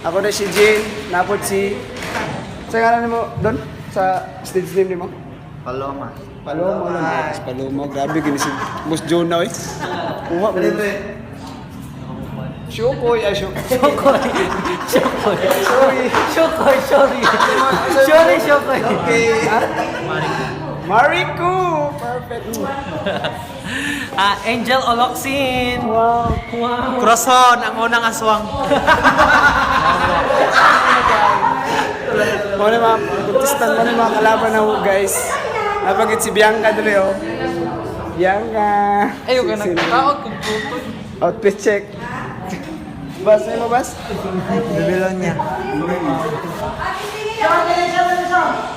Ako na si Jane, napod si... Sa ngalan mo doon? Sa stage name mo? Paloma. Paloma lang. Paloma, grabe gini si Boss John na eh. Uma ba nito eh? Shokoy, ay Shokoy. Sorry, Shokoy. Okay. Mariku! Perfect. Angel Oloxin. Wow. Croson, ang unang aswang. Mga na mga contestant mo na mga kalaban na ho guys. Napagit si Bianca dali oh. Bianca. Ayaw ka nagkakaot kung puto. Outfit check. Bas, ano bas? Bibilon niya.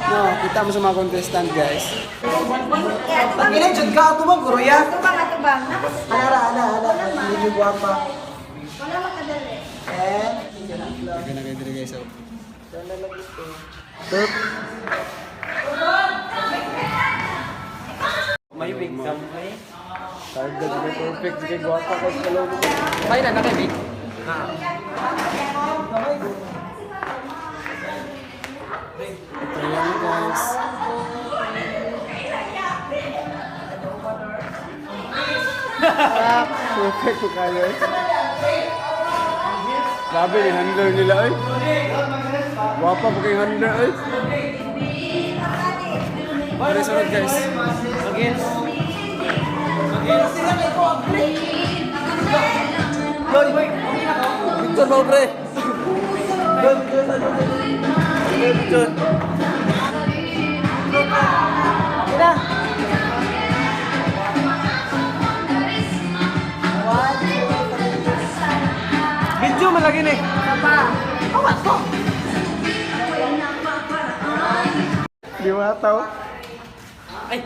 No, kita mo sa mga contestant guys. Ang ina, dyan ka ito bang guro ya? Atubang. Ala. Medyo guwapa. Wala makadali. Lagyan na kayo dito guys oh. May big somewhere. Target na perfect. Sige, guwapa ko sa loob. May na nakibig. Ito yan guys. Perfect ko kayo eh. Grabe yung handler nila eh. Guwapa po kayong handler eh. Pare sunod guys. Victor mo, pre. Victor. Video malagi nih. Di ba tau? Ay,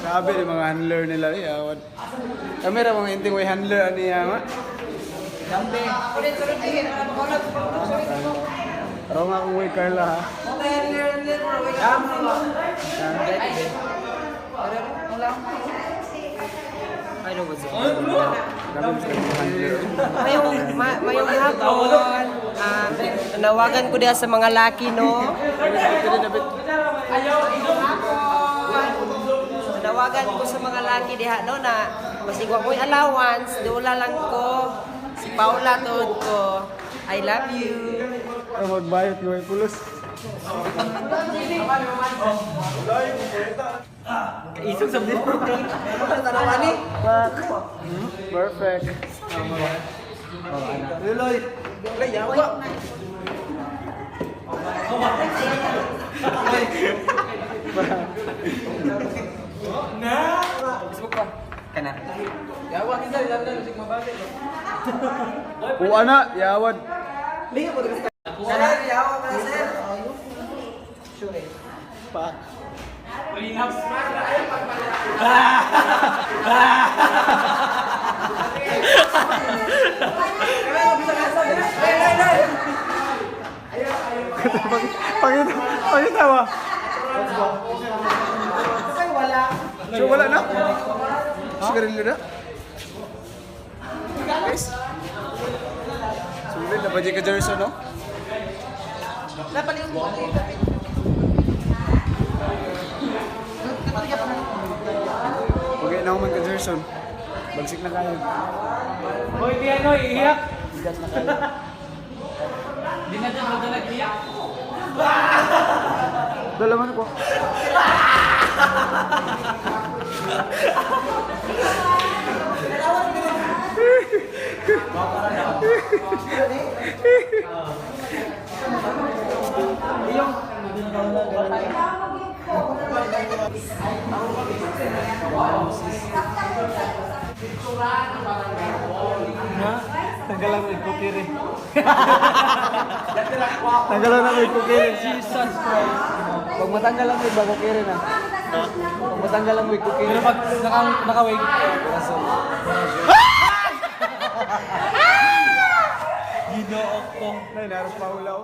Grabe yung mga handler nila eh. Awad. Kamera mga inting way handler niya ma. Pero nga kung way Carla ha. Mayong hapon. Nawagan ko diya sa mga laki, no? Nawagan ko sa mga laki diha, no, na masigwa ko'y allowance, dola lang ko. Si Paula tuod ko. I love you. Pero magbayot yung way pulos. isog sa video. Perfect. Liloy. Yawa. Facebook pa. Kana. Yawa kita, dalam musik mabalik. O ana, yawad. Sana yawa pa sir. Sure. Pa. Pagitawa. So wala na? Sigarilyo na? Guys? Sulit na ba di ka Jerson, no? Okay na ako man ka Jerson. Bagsik na kayo. Hoy, piano, iiyak. Bigas na kayo. Di na dyan madalag iiyak. Dalaman ko. Tanggalan mo yung kukiri. Tanggalan na may kukiri. Jesus Christ. Pag matanggal lang may bago kiri na. Pag matanggal lang may kukiri. Pero pag nakawig. Ginoo ko. Nay, naras pa ulaw.